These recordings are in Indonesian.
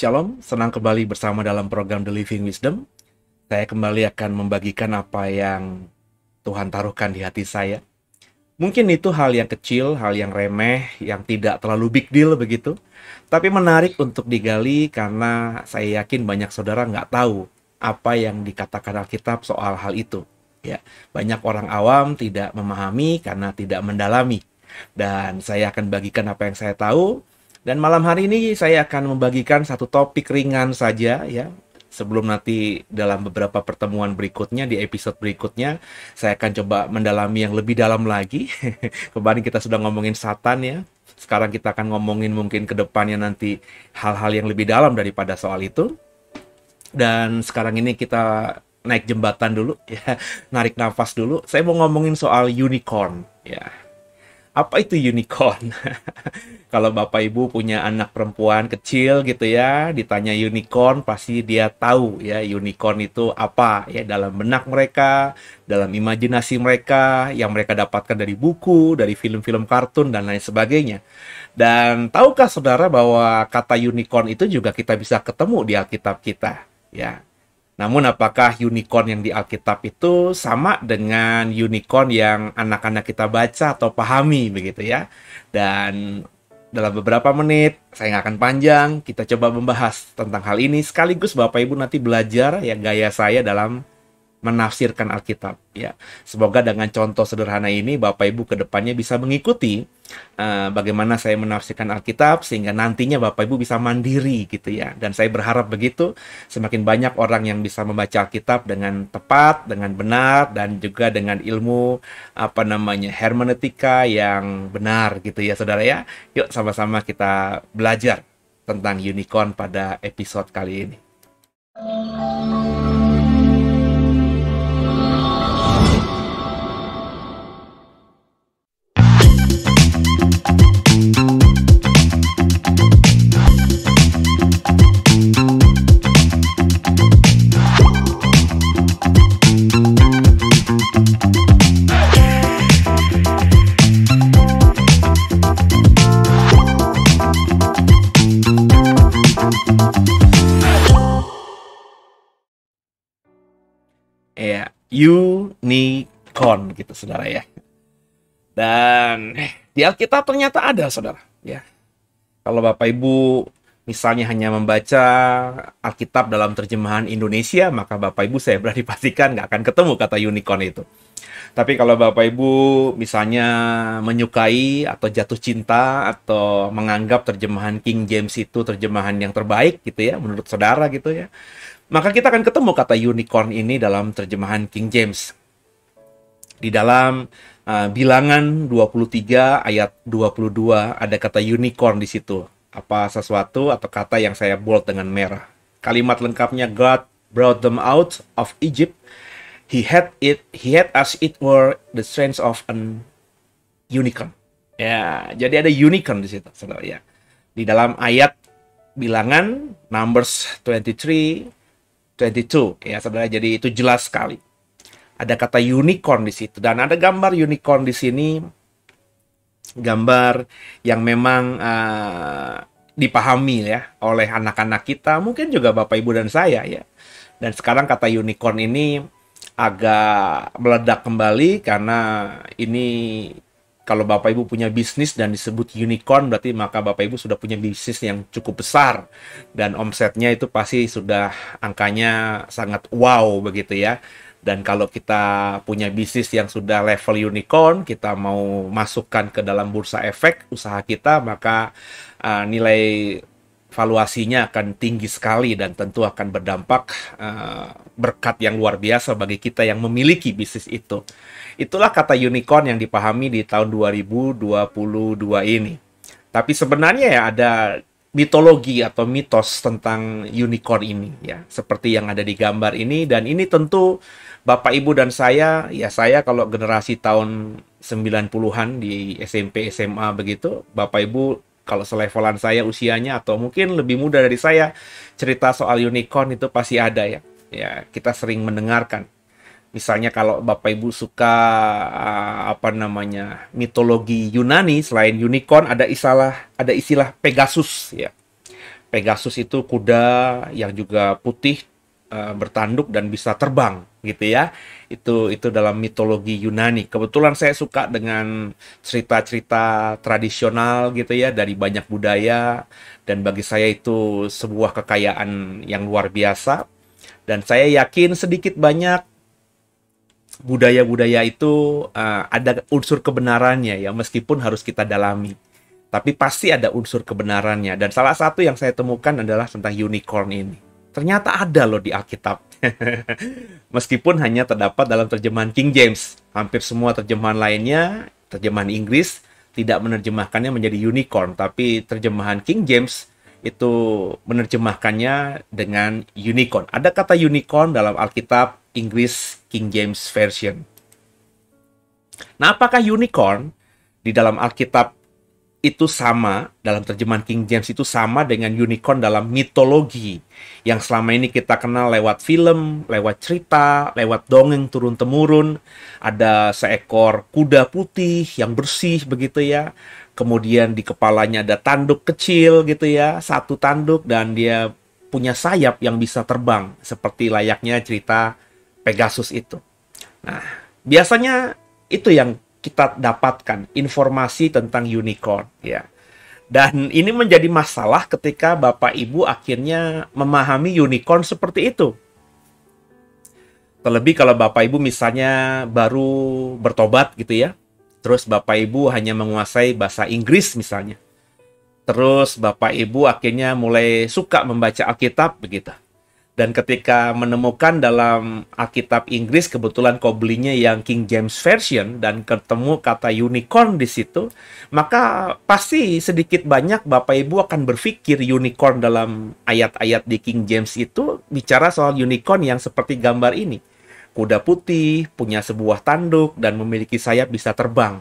Shalom, senang kembali bersama dalam program The Living Wisdom. Saya kembali akan membagikan apa yang Tuhan taruhkan di hati saya. Mungkin itu hal yang kecil, hal yang remeh, yang tidak terlalu big deal begitu. Tapi menarik untuk digali karena saya yakin banyak saudara nggak tahu apa yang dikatakan Alkitab soal hal itu. Ya, banyak orang awam tidak memahami karena tidak mendalami. Dan saya akan bagikan apa yang saya tahu. Dan malam hari ini saya akan membagikan satu topik ringan saja ya. Sebelum nanti dalam beberapa pertemuan berikutnya, di episode berikutnya, saya akan coba mendalami yang lebih dalam lagi. Kemarin kita sudah ngomongin Satan ya. Sekarang kita akan ngomongin mungkin ke depannya nanti hal-hal yang lebih dalam daripada soal itu. Dan sekarang ini kita naik jembatan dulu ya, narik nafas dulu. Saya mau ngomongin soal unicorn ya. Apa itu unicorn? Kalau Bapak Ibu punya anak perempuan kecil gitu ya, ditanya unicorn pasti dia tahu ya unicorn itu apa ya dalam benak mereka, dalam imajinasi mereka yang mereka dapatkan dari buku, dari film-film kartun dan lain sebagainya. Dan tahukah saudara bahwa kata unicorn itu juga kita bisa ketemu di Alkitab kita ya. Namun apakah unicorn yang di Alkitab itu sama dengan unicorn yang anak-anak kita baca atau pahami begitu ya? Dan dalam beberapa menit, saya nggak akan panjang, kita coba membahas tentang hal ini sekaligus Bapak Ibu nanti belajar ya gaya saya dalam menafsirkan Alkitab ya. Semoga dengan contoh sederhana ini Bapak Ibu ke depannya bisa mengikuti bagaimana saya menafsirkan Alkitab sehingga nantinya Bapak Ibu bisa mandiri gitu ya. Dan saya berharap begitu, semakin banyak orang yang bisa membaca Alkitab dengan tepat, dengan benar dan juga dengan ilmu hermeneutika yang benar gitu ya Saudara ya. Yuk sama-sama kita belajar tentang unicorn pada episode kali ini. Ya, unicorn gitu saudara ya. Dan di Alkitab ternyata ada saudara ya. Kalau Bapak Ibu misalnya hanya membaca Alkitab dalam terjemahan Indonesia, maka Bapak Ibu saya berani pastikan nggak akan ketemu kata unicorn itu. Tapi kalau Bapak Ibu misalnya menyukai atau jatuh cinta atau menganggap terjemahan King James itu terjemahan yang terbaik gitu ya, menurut saudara gitu ya, maka kita akan ketemu kata unicorn ini dalam terjemahan King James. Di dalam Bilangan 23 ayat 22 ada kata unicorn di situ. Apa sesuatu atau kata yang saya bold dengan merah. Kalimat lengkapnya, God brought them out of Egypt. He had as it were the strength of an unicorn. Ya, jadi ada unicorn di situ, saudara ya. Di dalam ayat Bilangan Numbers 23 22 ya saudara, jadi itu jelas sekali ada kata unicorn di situ dan ada gambar unicorn di sini, gambar yang memang dipahami ya oleh anak-anak kita, mungkin juga Bapak Ibu dan saya ya. Dan sekarang kata unicorn ini agak meledak kembali karena ini kalau Bapak Ibu punya bisnis dan disebut unicorn, berarti maka Bapak Ibu sudah punya bisnis yang cukup besar. Dan omsetnya itu pasti sudah angkanya sangat wow begitu ya. Dan kalau kita punya bisnis yang sudah level unicorn, kita mau masukkan ke dalam bursa efek usaha kita, maka nilai valuasinya akan tinggi sekali dan tentu akan berdampak berkat yang luar biasa bagi kita yang memiliki bisnis itu. Itulah kata unicorn yang dipahami di tahun 2022 ini. Tapi sebenarnya ya ada mitologi atau mitos tentang unicorn ini ya, seperti yang ada di gambar ini. Dan ini tentu Bapak Ibu dan saya, ya saya kalau generasi tahun 90-an di SMP SMA begitu, Bapak Ibu kalau selevelan saya usianya atau mungkin lebih muda dari saya, cerita soal unicorn itu pasti ada ya. Ya, kita sering mendengarkan. Misalnya kalau Bapak Ibu suka mitologi Yunani, selain unicorn ada istilah Pegasus ya. Pegasus itu kuda yang juga putih, bertanduk dan bisa terbang gitu ya. Itu dalam mitologi Yunani. Kebetulan saya suka dengan cerita-cerita tradisional gitu ya dari banyak budaya, dan bagi saya itu sebuah kekayaan yang luar biasa, dan saya yakin sedikit banyak budaya-budaya itu ada unsur kebenarannya ya, meskipun harus kita dalami. Tapi pasti ada unsur kebenarannya. Dan salah satu yang saya temukan adalah tentang unicorn ini. Ternyata ada loh di Alkitab. Meskipun hanya terdapat dalam terjemahan King James. Hampir semua terjemahan lainnya, terjemahan Inggris, tidak menerjemahkannya menjadi unicorn. Tapi terjemahan King James itu menerjemahkannya dengan unicorn. Ada kata unicorn dalam Alkitab Inggris King James Version. Nah, apakah unicorn di dalam Alkitab itu sama, dalam terjemahan King James itu sama dengan unicorn dalam mitologi yang selama ini kita kenal lewat film, lewat cerita, lewat dongeng turun-temurun? Ada seekor kuda putih yang bersih begitu ya, kemudian di kepalanya ada tanduk kecil gitu ya, satu tanduk, dan dia punya sayap yang bisa terbang seperti layaknya cerita Pegasus itu. Nah, biasanya itu yang kita dapatkan informasi tentang unicorn ya. Dan ini menjadi masalah ketika Bapak Ibu akhirnya memahami unicorn seperti itu. Terlebih kalau Bapak Ibu misalnya baru bertobat gitu ya. Terus Bapak Ibu hanya menguasai bahasa Inggris misalnya. Terus Bapak Ibu akhirnya mulai suka membaca Alkitab begitu. Dan ketika menemukan dalam Alkitab Inggris, kebetulan kau belinya yang King James Version, dan ketemu kata unicorn di situ, maka pasti sedikit banyak Bapak Ibu akan berpikir unicorn dalam ayat-ayat di King James itu bicara soal unicorn yang seperti gambar ini. Kuda putih, punya sebuah tanduk, dan memiliki sayap bisa terbang.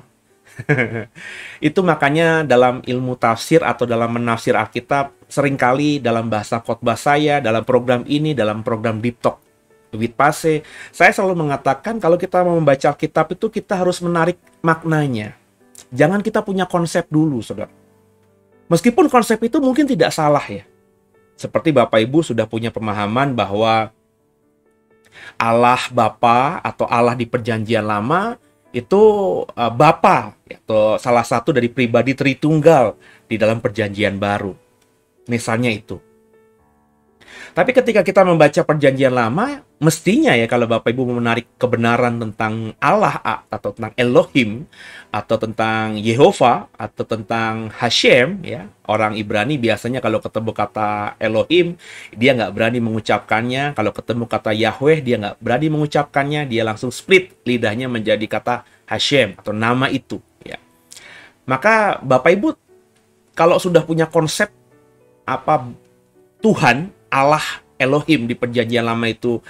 Itu makanya dalam ilmu tafsir atau dalam menafsir Alkitab, seringkali dalam bahasa khotbah saya, dalam program ini, dalam program Deep Talk with Pase, saya selalu mengatakan kalau kita mau membaca Alkitab itu kita harus menarik maknanya. Jangan kita punya konsep dulu, saudara. Meskipun konsep itu mungkin tidak salah ya. Seperti Bapak Ibu sudah punya pemahaman bahwa Allah Bapa atau Allah di Perjanjian Lama itu Bapa atau salah satu dari pribadi Tritunggal di dalam Perjanjian Baru. Misalnya itu. Tapi ketika kita membaca Perjanjian Lama, mestinya ya kalau Bapak Ibu menarik kebenaran tentang Allah atau tentang Elohim atau tentang Yehova atau tentang Hashem ya, orang Ibrani biasanya kalau ketemu kata Elohim dia nggak berani mengucapkannya, kalau ketemu kata Yahweh dia nggak berani mengucapkannya, dia langsung split lidahnya menjadi kata Hashem atau nama itu ya. Maka Bapak Ibu kalau sudah punya konsep apa Tuhan Allah Elohim di Perjanjian Lama itu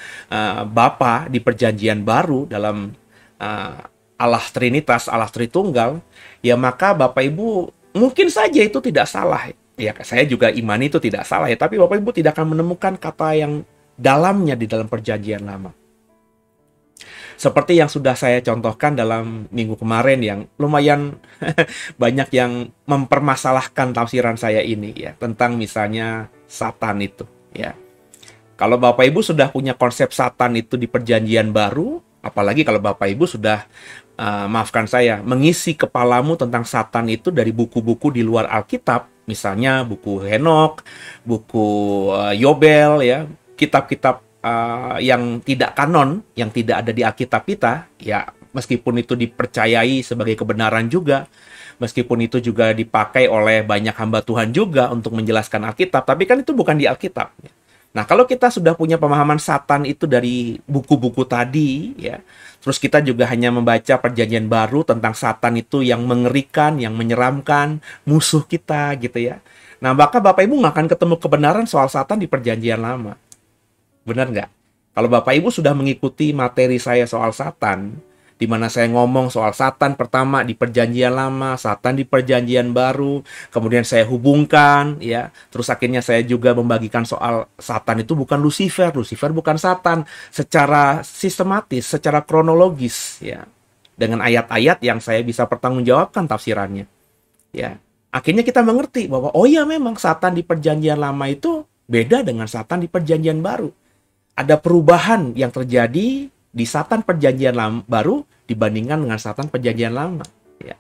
Bapa, di Perjanjian Baru dalam Allah Trinitas, Allah Tritunggal, ya maka Bapak Ibu mungkin saja itu tidak salah. Ya, saya juga imani itu tidak salah ya, tapi Bapak Ibu tidak akan menemukan kata yang dalamnya di dalam Perjanjian Lama. Seperti yang sudah saya contohkan dalam minggu kemarin yang lumayan banyak yang mempermasalahkan tafsiran saya ini ya, tentang misalnya Satan itu. Ya, kalau Bapak Ibu sudah punya konsep Satan itu di Perjanjian Baru, apalagi kalau Bapak Ibu sudah, maafkan saya, mengisi kepalamu tentang Satan itu dari buku-buku di luar Alkitab, misalnya buku Henok, buku Yobel, ya, kitab-kitab yang tidak kanon, yang tidak ada di Alkitab kita, ya, meskipun itu dipercayai sebagai kebenaran juga, meskipun itu juga dipakai oleh banyak hamba Tuhan juga untuk menjelaskan Alkitab, tapi kan itu bukan di Alkitab. Nah, kalau kita sudah punya pemahaman Satan itu dari buku-buku tadi, ya, terus kita juga hanya membaca Perjanjian Baru tentang Satan itu yang mengerikan, yang menyeramkan, musuh kita, gitu ya. Nah, maka Bapak Ibu nggak akan ketemu kebenaran soal Satan di Perjanjian Lama. Benar nggak? Kalau Bapak Ibu sudah mengikuti materi saya soal Satan, di mana saya ngomong soal Satan pertama di Perjanjian Lama, Satan di Perjanjian Baru, kemudian saya hubungkan, ya, terus akhirnya saya juga membagikan soal Satan itu bukan Lucifer, Lucifer bukan Satan, secara sistematis, secara kronologis, ya, dengan ayat-ayat yang saya bisa pertanggungjawabkan tafsirannya, ya. Akhirnya kita mengerti bahwa oh ya memang Satan di perjanjian lama itu beda dengan Satan di perjanjian baru. Ada perubahan yang terjadi di Satan perjanjian baru dibandingkan dengan Satan perjanjian lama. Ya.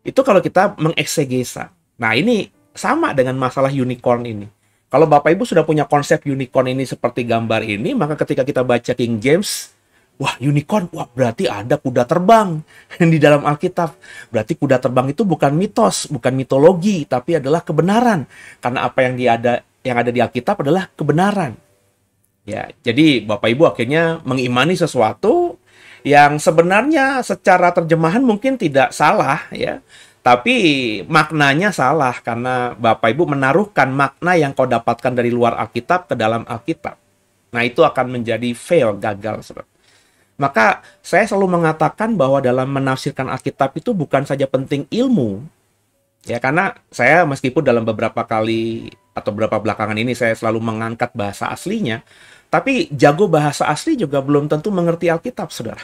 Itu kalau kita mengeksegesa. Nah ini sama dengan masalah unicorn ini. Kalau Bapak Ibu sudah punya konsep unicorn ini seperti gambar ini, maka ketika kita baca King James, wah unicorn, wah berarti ada kuda terbang di dalam Alkitab. Berarti kuda terbang itu bukan mitos, bukan mitologi, tapi adalah kebenaran. Karena apa yang ada di Alkitab adalah kebenaran. Ya, jadi Bapak Ibu akhirnya mengimani sesuatu yang sebenarnya secara terjemahan mungkin tidak salah ya. Tapi maknanya salah karena Bapak Ibu menaruhkan makna yang kau dapatkan dari luar Alkitab ke dalam Alkitab. Nah, itu akan menjadi fail, gagal, saudara. Maka saya selalu mengatakan bahwa dalam menafsirkan Alkitab itu bukan saja penting ilmu, ya karena saya meskipun dalam beberapa kali atau beberapa belakangan ini saya selalu mengangkat bahasa aslinya, tapi jago bahasa asli juga belum tentu mengerti Alkitab, saudara.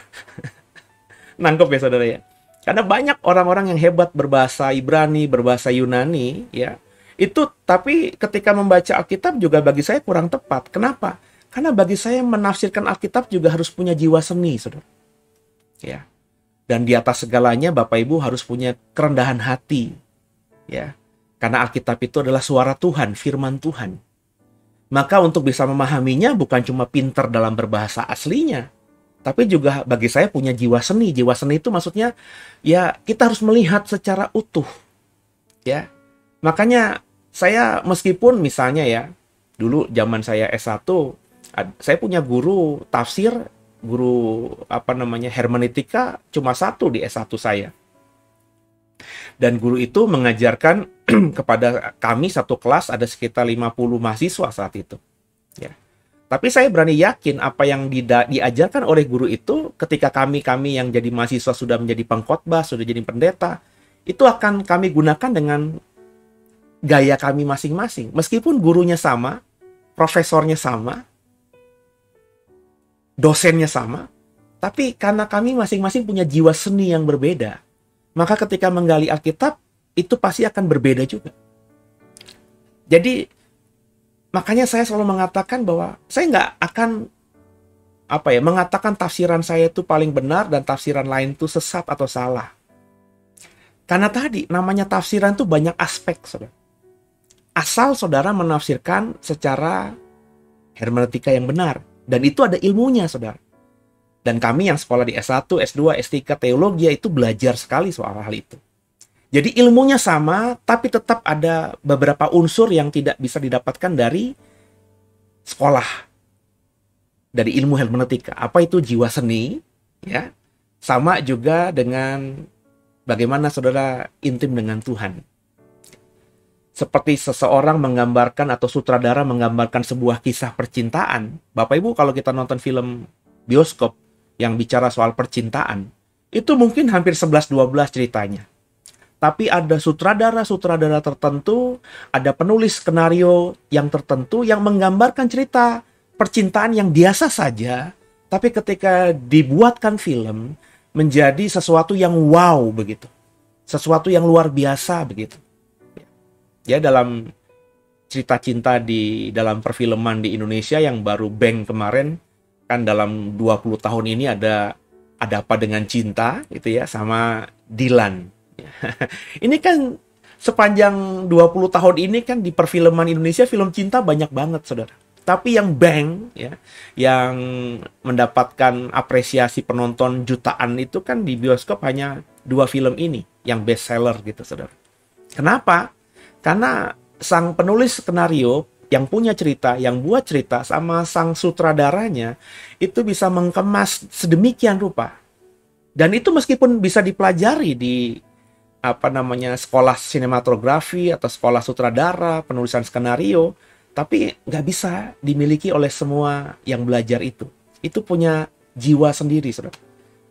Nangkep ya, saudara ya. Karena banyak orang-orang yang hebat berbahasa Ibrani, berbahasa Yunani, ya. Itu tapi ketika membaca Alkitab juga bagi saya kurang tepat. Kenapa? Karena bagi saya menafsirkan Alkitab juga harus punya jiwa seni, saudara. Ya. Dan di atas segalanya Bapak Ibu harus punya kerendahan hati. Ya. Karena Alkitab itu adalah suara Tuhan, firman Tuhan. Maka untuk bisa memahaminya bukan cuma pinter dalam berbahasa aslinya, tapi juga bagi saya punya jiwa seni. Jiwa seni itu maksudnya ya kita harus melihat secara utuh. Ya. Makanya saya meskipun misalnya ya, dulu zaman saya S1, saya punya guru tafsir, guru hermeneutika cuma satu di S1 saya. Dan guru itu mengajarkan kepada kami satu kelas ada sekitar 50 mahasiswa saat itu. Ya. Tapi saya berani yakin apa yang diajarkan oleh guru itu ketika kami yang jadi mahasiswa sudah menjadi pengkhotbah, sudah jadi pendeta, itu akan kami gunakan dengan gaya kami masing-masing. Meskipun gurunya sama, profesornya sama, dosennya sama, tapi karena kami masing-masing punya jiwa seni yang berbeda, maka ketika menggali Alkitab, itu pasti akan berbeda juga. Jadi, makanya saya selalu mengatakan bahwa saya nggak akan mengatakan tafsiran saya itu paling benar dan tafsiran lain itu sesat atau salah. Karena tadi, namanya tafsiran itu banyak aspek, saudara. Asal saudara menafsirkan secara hermeneutika yang benar. Dan itu ada ilmunya, saudara. Dan kami yang sekolah di S1, S2, S3, teologi itu belajar sekali soal hal itu. Jadi ilmunya sama, tapi tetap ada beberapa unsur yang tidak bisa didapatkan dari sekolah. Dari ilmu hermeneutika. Apa itu jiwa seni? Ya, sama juga dengan bagaimana saudara intim dengan Tuhan. Seperti seseorang menggambarkan atau sutradara menggambarkan sebuah kisah percintaan. Bapak Ibu kalau kita nonton film bioskop yang bicara soal percintaan, itu mungkin hampir 11-12 ceritanya. Tapi ada sutradara-sutradara tertentu, ada penulis skenario yang tertentu yang menggambarkan cerita percintaan yang biasa saja, tapi ketika dibuatkan film menjadi sesuatu yang wow begitu. Sesuatu yang luar biasa begitu. Ya, dalam cerita cinta di dalam perfilman di Indonesia yang baru Bang kemarin, kan dalam 20 tahun ini ada apa dengan cinta gitu ya, sama Dilan. Ini kan sepanjang 20 tahun ini kan di perfilman Indonesia film cinta banyak banget, saudara. Tapi yang Bang ya, yang mendapatkan apresiasi penonton jutaan itu kan di bioskop hanya 2 film ini yang best seller gitu, saudara. Kenapa? Karena sang penulis skenario yang punya cerita, yang buat cerita sama sang sutradaranya itu bisa mengemas sedemikian rupa. Dan itu meskipun bisa dipelajari di sekolah sinematografi atau sekolah sutradara, penulisan skenario, tapi nggak bisa dimiliki oleh semua yang belajar itu. Itu punya jiwa sendiri, saudara.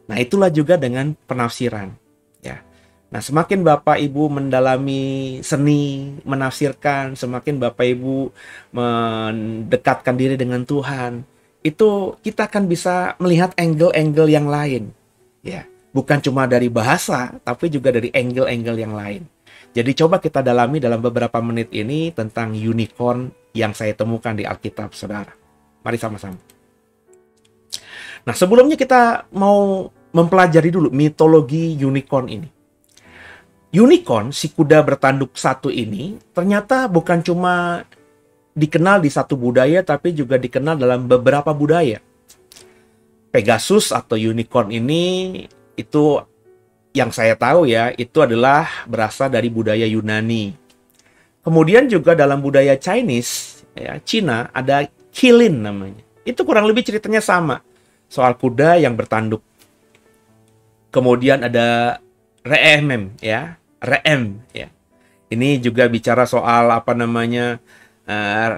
Nah, itulah juga dengan penafsiran. Ya. Nah, semakin Bapak Ibu mendalami seni, menafsirkan, semakin Bapak Ibu mendekatkan diri dengan Tuhan, itu kita akan bisa melihat angle-angle yang lain. Ya, bukan cuma dari bahasa, tapi juga dari angle-angle yang lain. Jadi coba kita dalami dalam beberapa menit ini tentang unicorn yang saya temukan di Alkitab, saudara. Mari sama-sama. Nah, sebelumnya kita mau mempelajari dulu mitologi unicorn ini. Unicorn, si kuda bertanduk satu ini, ternyata bukan cuma dikenal di satu budaya, tapi juga dikenal dalam beberapa budaya. Pegasus atau unicorn ini, itu yang saya tahu ya, itu adalah berasal dari budaya Yunani. Kemudian juga dalam budaya Chinese, ya, Cina, ada Qilin namanya. Itu kurang lebih ceritanya sama, soal kuda yang bertanduk. Kemudian ada Reem, ya. Reem, ya. Ini juga bicara soal apa namanya?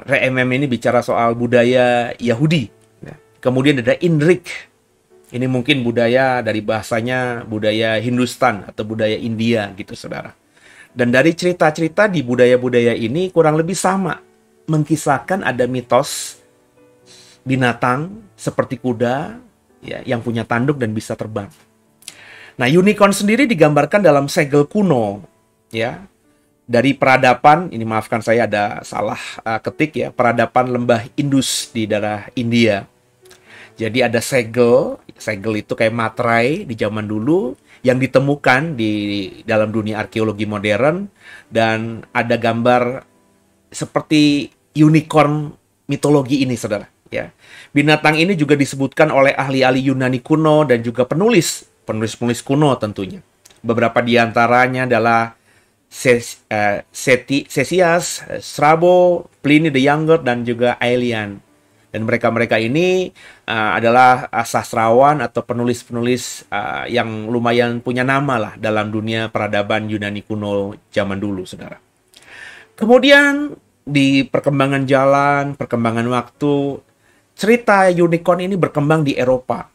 Reem ini bicara soal budaya Yahudi. Ya. Kemudian ada Indrik. Ini mungkin budaya dari bahasanya budaya Hindustan atau budaya India gitu, saudara. Dan dari cerita-cerita di budaya-budaya ini kurang lebih sama, mengkisahkan ada mitos binatang seperti kuda, ya, yang punya tanduk dan bisa terbang. Nah, unicorn sendiri digambarkan dalam segel kuno, ya, dari peradaban. Ini maafkan saya ada salah ketik ya, peradaban lembah Indus di daerah India. Jadi ada segel itu kayak materai di zaman dulu yang ditemukan di dalam dunia arkeologi modern, dan ada gambar seperti unicorn mitologi ini, saudara. Ya, binatang ini juga disebutkan oleh ahli-ahli Yunani kuno dan juga penulis kuno tentunya. Beberapa di antaranya adalah Ctesias, Strabo, Pliny the Younger, dan juga Aelian. Dan mereka-mereka ini adalah sastrawan atau penulis-penulis yang lumayan punya nama lah dalam dunia peradaban Yunani kuno zaman dulu, saudara. Kemudian di perkembangan jalan, perkembangan waktu, cerita unicorn ini berkembang di Eropa.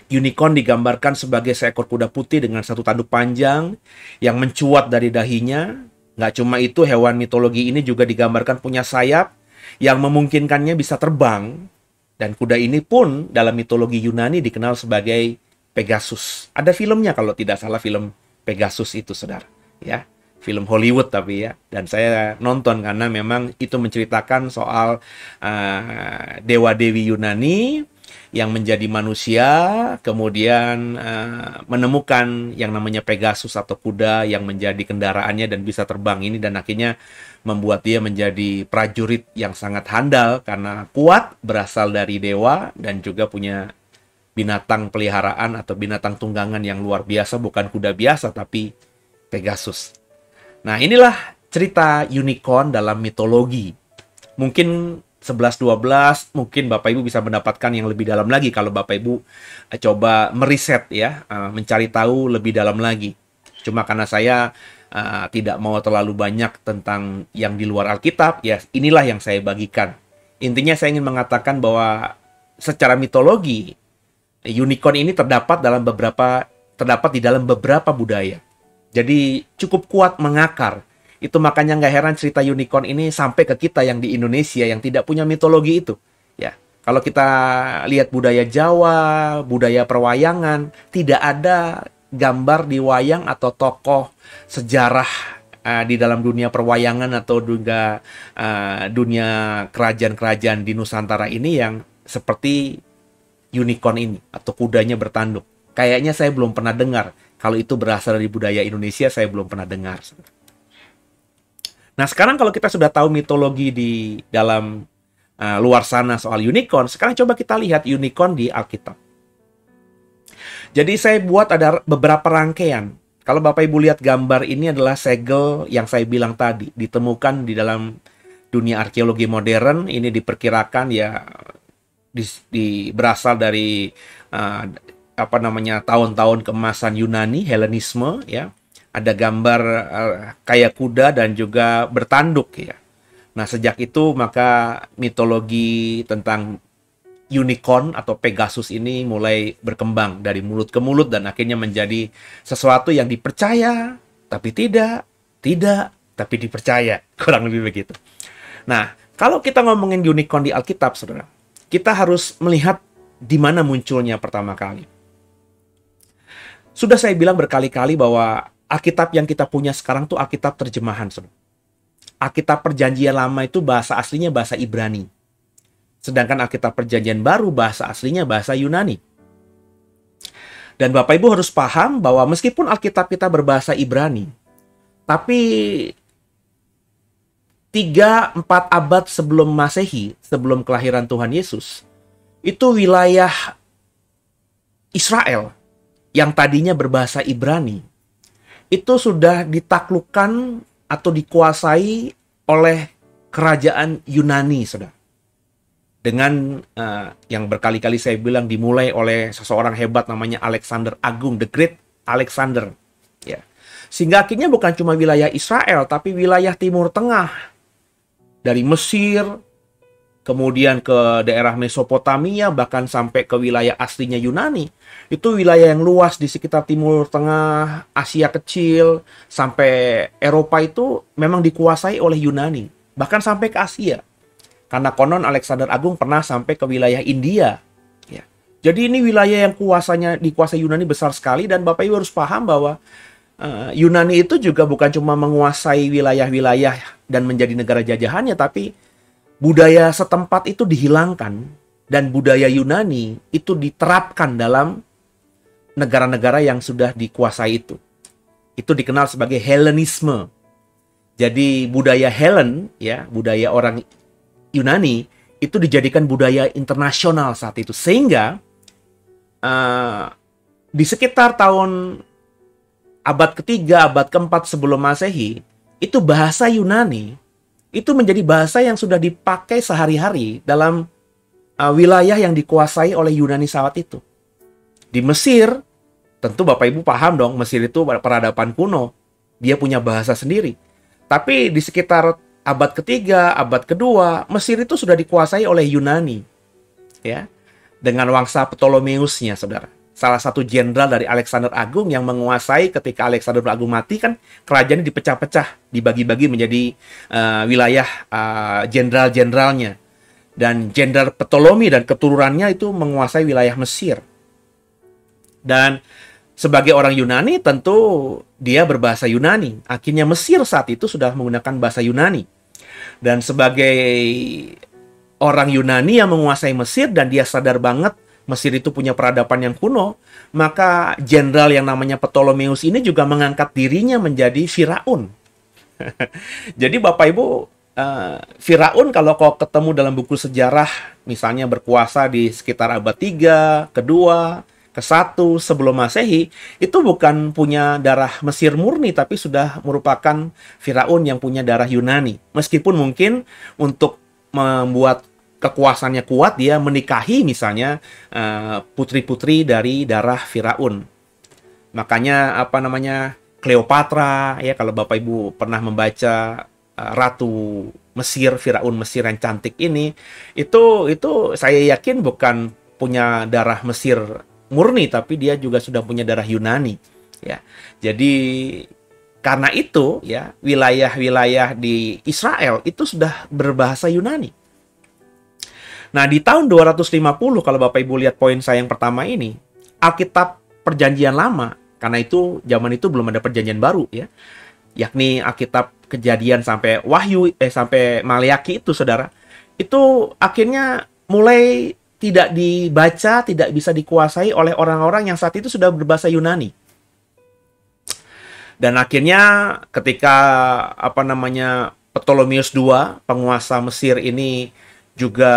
Unicorn digambarkan sebagai seekor kuda putih dengan satu tanduk panjang yang mencuat dari dahinya. Nggak cuma itu, hewan mitologi ini juga digambarkan punya sayap yang memungkinkannya bisa terbang. Dan kuda ini pun dalam mitologi Yunani dikenal sebagai Pegasus. Ada filmnya kalau tidak salah, film Pegasus itu, saudara. Ya, film Hollywood tapi ya. Dan saya nonton karena memang itu menceritakan soal dewa-dewi Yunani yang menjadi manusia, kemudian menemukan yang namanya Pegasus atau kuda yang menjadi kendaraannya dan bisa terbang ini, dan akhirnya membuat dia menjadi prajurit yang sangat handal karena kuat, berasal dari dewa, dan juga punya binatang peliharaan atau binatang tunggangan yang luar biasa, bukan kuda biasa tapi Pegasus. Nah, inilah cerita unicorn dalam mitologi. Mungkin 11-12, mungkin Bapak Ibu bisa mendapatkan yang lebih dalam lagi kalau Bapak Ibu coba meriset ya, mencari tahu lebih dalam lagi. Cuma karena saya tidak mau terlalu banyak tentang yang di luar Alkitab, ya inilah yang saya bagikan. Intinya saya ingin mengatakan bahwa secara mitologi, unicorn ini terdapat di dalam beberapa budaya. Jadi cukup kuat mengakar. Itu makanya nggak heran cerita unicorn ini sampai ke kita yang di Indonesia yang tidak punya mitologi itu. Ya, kalau kita lihat budaya Jawa, budaya perwayangan, tidak ada gambar di wayang atau tokoh sejarah di dalam dunia perwayangan atau juga dunia kerajaan-kerajaan di Nusantara ini yang seperti unicorn ini atau kudanya bertanduk. Kayaknya saya belum pernah dengar. Kalau itu berasal dari budaya Indonesia, saya belum pernah dengar. Nah, sekarang kalau kita sudah tahu mitologi di dalam luar sana soal unicorn, sekarang coba kita lihat unicorn di Alkitab. Jadi saya buat ada beberapa rangkaian. Kalau Bapak Ibu lihat gambar ini adalah segel yang saya bilang tadi, ditemukan di dalam dunia arkeologi modern. Ini diperkirakan ya berasal dari tahun-tahun keemasan Yunani, Helenisme ya. Ada gambar kayak kuda dan juga bertanduk ya. Nah, sejak itu maka mitologi tentang unicorn atau Pegasus ini mulai berkembang dari mulut ke mulut dan akhirnya menjadi sesuatu yang dipercaya tapi tidak tapi dipercaya. Kurang lebih begitu. Nah, kalau kita ngomongin unicorn di Alkitab, saudara, kita harus melihat di mana munculnya pertama kali. Sudah saya bilang berkali-kali bahwa Alkitab yang kita punya sekarang tuh Alkitab terjemahan, saudara. Alkitab Perjanjian Lama itu bahasa aslinya bahasa Ibrani. Sedangkan Alkitab Perjanjian Baru bahasa aslinya bahasa Yunani. Dan Bapak Ibu harus paham bahwa meskipun Alkitab kita berbahasa Ibrani, tapi 3-4 abad sebelum Masehi, sebelum kelahiran Tuhan Yesus, itu wilayah Israel yang tadinya berbahasa Ibrani, itu sudah ditaklukkan atau dikuasai oleh kerajaan Yunani, saudara. Dengan yang berkali-kali saya bilang dimulai oleh seseorang hebat namanya Alexander Agung, the Great Alexander. Ya. Sehingga akhirnya bukan cuma wilayah Israel, tapi wilayah Timur Tengah. Dari Mesir, kemudian ke daerah Mesopotamia, bahkan sampai ke wilayah aslinya Yunani. Itu wilayah yang luas di sekitar Timur Tengah, Asia Kecil, sampai Eropa itu memang dikuasai oleh Yunani. Bahkan sampai ke Asia. Karena konon Alexander Agung pernah sampai ke wilayah India. Ya. Jadi ini wilayah yang dikuasai Yunani besar sekali, dan Bapak Ibu harus paham bahwa Yunani itu juga bukan cuma menguasai wilayah-wilayah dan menjadi negara jajahannya, tapi budaya setempat itu dihilangkan, dan budaya Yunani itu diterapkan dalam negara-negara yang sudah dikuasai itu. Itu dikenal sebagai Hellenisme. Jadi budaya Hellen, ya, budaya orang Yunani itu dijadikan budaya internasional saat itu, sehingga di sekitar tahun abad ketiga, abad keempat sebelum Masehi, itu bahasa Yunani itu menjadi bahasa yang sudah dipakai sehari-hari dalam wilayah yang dikuasai oleh Yunani saat itu. Di Mesir, tentu Bapak Ibu paham dong, Mesir itu peradaban kuno, dia punya bahasa sendiri. Tapi di sekitar abad ketiga, abad kedua, Mesir itu sudah dikuasai oleh Yunani, ya, dengan wangsa Ptolemeusnya, saudara. Salah satu jenderal dari Alexander Agung yang menguasai ketika Alexander Agung mati, kan kerajaannya dipecah-pecah, dibagi-bagi menjadi wilayah jenderal-jenderalnya. Dan jenderal Ptolemy dan keturunannya itu menguasai wilayah Mesir. Dan sebagai orang Yunani, tentu dia berbahasa Yunani. Akhirnya Mesir saat itu sudah menggunakan bahasa Yunani. Dan sebagai orang Yunani yang menguasai Mesir, dan dia sadar banget Mesir itu punya peradaban yang kuno, maka jenderal yang namanya Ptolemeus ini juga mengangkat dirinya menjadi Firaun. Jadi Bapak Ibu, Firaun kalau kau ketemu dalam buku sejarah, misalnya berkuasa di sekitar abad 3, kedua, ke-1 sebelum Masehi, itu bukan punya darah Mesir murni, tapi sudah merupakan Firaun yang punya darah Yunani. Meskipun mungkin untuk membuat kekuasaannya kuat, dia menikahi misalnya putri-putri dari darah Firaun. Makanya Cleopatra, ya, kalau Bapak Ibu pernah membaca Ratu Mesir, Firaun Mesir yang cantik ini, itu saya yakin bukan punya darah Mesir murni, tapi dia juga sudah punya darah Yunani, ya. Jadi karena itu, ya, wilayah-wilayah di Israel itu sudah berbahasa Yunani. Nah, di tahun 250, kalau Bapak Ibu lihat poin saya yang pertama ini, Alkitab Perjanjian Lama, karena itu zaman itu belum ada Perjanjian Baru, ya, yakni Alkitab Kejadian sampai Wahyu, sampai Maleaki itu, saudara, itu akhirnya mulai tidak dibaca, tidak bisa dikuasai oleh orang-orang yang saat itu sudah berbahasa Yunani. Dan akhirnya ketika Ptolemeus II, penguasa Mesir ini juga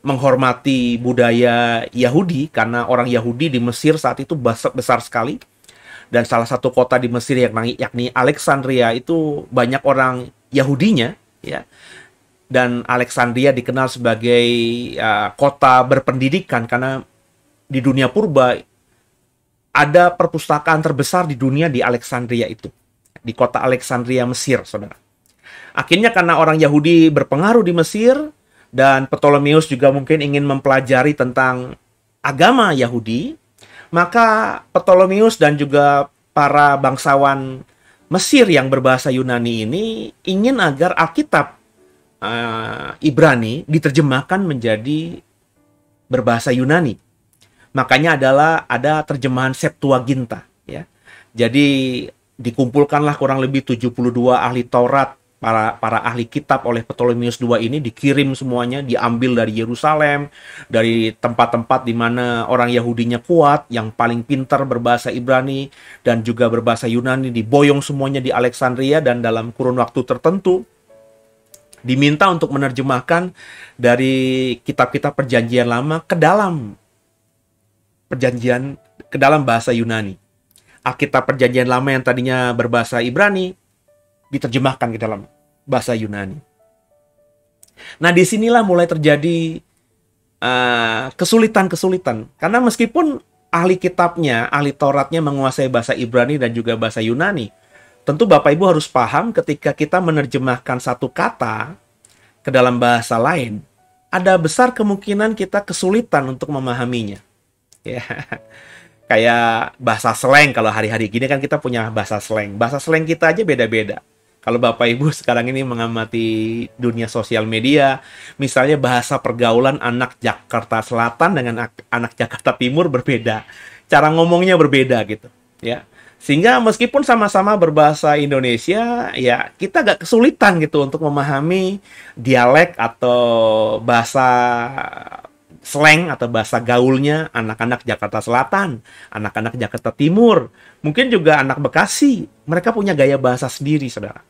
menghormati budaya Yahudi, karena orang Yahudi di Mesir saat itu besar sekali. Dan salah satu kota di Mesir yakni Alexandria itu banyak orang Yahudinya, ya. Dan Alexandria dikenal sebagai kota berpendidikan, karena di dunia purba ada perpustakaan terbesar di dunia di Alexandria itu, di kota Alexandria, Mesir, saudara. Akhirnya karena orang Yahudi berpengaruh di Mesir, dan Ptolemeus juga mungkin ingin mempelajari tentang agama Yahudi, maka Ptolemeus dan juga para bangsawan Mesir yang berbahasa Yunani ini ingin agar Alkitab Ibrani diterjemahkan menjadi berbahasa Yunani. Makanya ada terjemahan Septuaginta, ya. Jadi dikumpulkanlah kurang lebih 72 ahli Taurat, para ahli kitab oleh Ptolemeus II ini, dikirim semuanya, diambil dari Yerusalem, dari tempat-tempat di mana orang Yahudinya kuat, yang paling pintar berbahasa Ibrani dan juga berbahasa Yunani, diboyong semuanya di Alexandria, dan dalam kurun waktu tertentu diminta untuk menerjemahkan dari kitab-kitab Perjanjian Lama ke dalam bahasa Yunani. Alkitab Perjanjian Lama yang tadinya berbahasa Ibrani diterjemahkan ke dalam bahasa Yunani. Nah, disinilah mulai terjadi kesulitan-kesulitan. Karena meskipun ahli kitabnya, ahli Tauratnya menguasai bahasa Ibrani dan juga bahasa Yunani, tentu Bapak Ibu harus paham ketika kita menerjemahkan satu kata ke dalam bahasa lain, ada besar kemungkinan kita kesulitan untuk memahaminya. Ya. Kayak bahasa slang, kalau hari-hari gini kan kita punya bahasa slang. Bahasa slang kita aja beda-beda. Kalau Bapak Ibu sekarang ini mengamati dunia sosial media, misalnya bahasa pergaulan anak Jakarta Selatan dengan anak Jakarta Timur berbeda. Cara ngomongnya berbeda gitu, ya. Sehingga meskipun sama-sama berbahasa Indonesia, ya kita agak kesulitan gitu untuk memahami dialek atau bahasa slang atau bahasa gaulnya anak-anak Jakarta Selatan, anak-anak Jakarta Timur, mungkin juga anak Bekasi. Mereka punya gaya bahasa sendiri, saudara.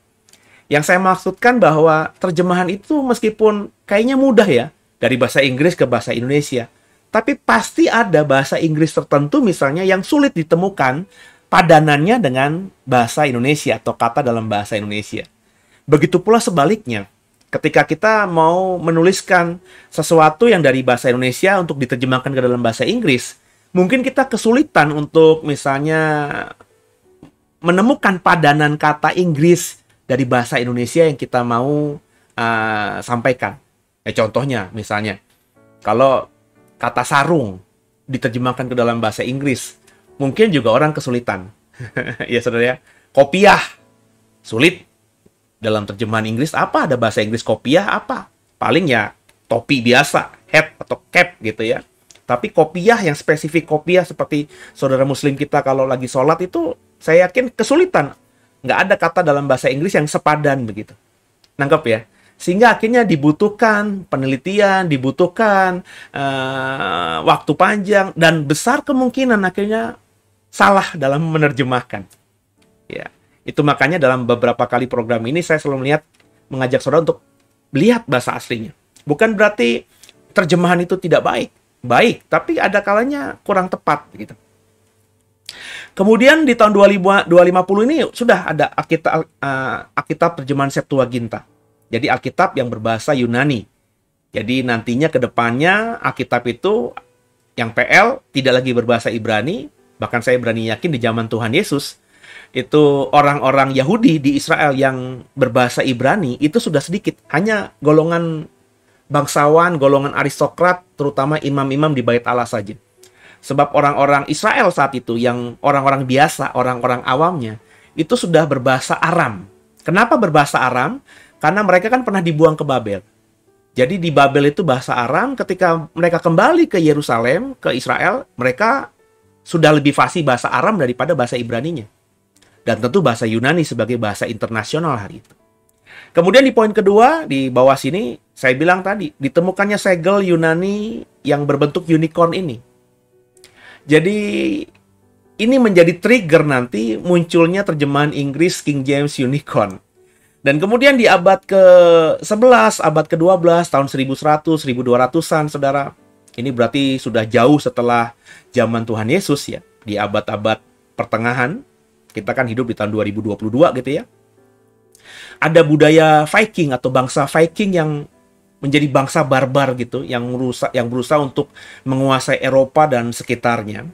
Yang saya maksudkan bahwa terjemahan itu meskipun kayaknya mudah ya, dari bahasa Inggris ke bahasa Indonesia, tapi pasti ada bahasa Inggris tertentu misalnya yang sulit ditemukan padanannya dengan bahasa Indonesia atau kata dalam bahasa Indonesia. Begitu pula sebaliknya, ketika kita mau menuliskan sesuatu yang dari bahasa Indonesia untuk diterjemahkan ke dalam bahasa Inggris, mungkin kita kesulitan untuk misalnya menemukan padanan kata Inggris dari bahasa Indonesia yang kita mau sampaikan. Contohnya, misalnya, kalau kata sarung diterjemahkan ke dalam bahasa Inggris, mungkin juga orang kesulitan. Ya, saudara ya. Kopiah, sulit. Dalam terjemahan Inggris, apa? Ada bahasa Inggris kopiah apa? Paling ya topi biasa, hat atau cap gitu ya. Tapi kopiah yang spesifik kopiah seperti saudara muslim kita kalau lagi sholat itu, saya yakin kesulitan. Nggak ada kata dalam bahasa Inggris yang sepadan begitu. Nangkep ya? Sehingga akhirnya dibutuhkan penelitian, dibutuhkan waktu panjang, dan besar kemungkinan akhirnya salah dalam menerjemahkan. Ya, itu makanya dalam beberapa kali program ini saya selalu mengajak saudara untuk lihat bahasa aslinya. Bukan berarti terjemahan itu tidak baik, tapi ada kalanya kurang tepat gitu. Kemudian di tahun 250 ini sudah ada Alkitab terjemahan Septuaginta. Jadi Alkitab yang berbahasa Yunani. Jadi nantinya ke depannya Alkitab itu yang PL tidak lagi berbahasa Ibrani. Bahkan saya berani yakin di zaman Tuhan Yesus, itu orang-orang Yahudi di Israel yang berbahasa Ibrani itu sudah sedikit. Hanya golongan bangsawan, golongan aristokrat, terutama imam-imam di Bait Allah saja. Sebab orang-orang Israel saat itu, yang orang-orang biasa, orang-orang awamnya, itu sudah berbahasa Aram. Kenapa berbahasa Aram? Karena mereka kan pernah dibuang ke Babel. Jadi di Babel itu bahasa Aram, ketika mereka kembali ke Yerusalem, ke Israel, mereka sudah lebih fasih bahasa Aram daripada bahasa Ibraninya. Dan tentu bahasa Yunani sebagai bahasa internasional hari itu. Kemudian di poin kedua, di bawah sini, saya bilang tadi, ditemukannya segel Yunani yang berbentuk unicorn ini. Jadi ini menjadi trigger nanti munculnya terjemahan Inggris King James Unicorn. Dan kemudian di abad ke-11, abad ke-12, tahun 1100, 1200-an, saudara. Ini berarti sudah jauh setelah zaman Tuhan Yesus ya. Di abad-abad pertengahan, kita kan hidup di tahun 2022 gitu ya. Ada budaya Viking atau bangsa Viking yang menjadi bangsa barbar gitu, yang berusaha untuk menguasai Eropa dan sekitarnya.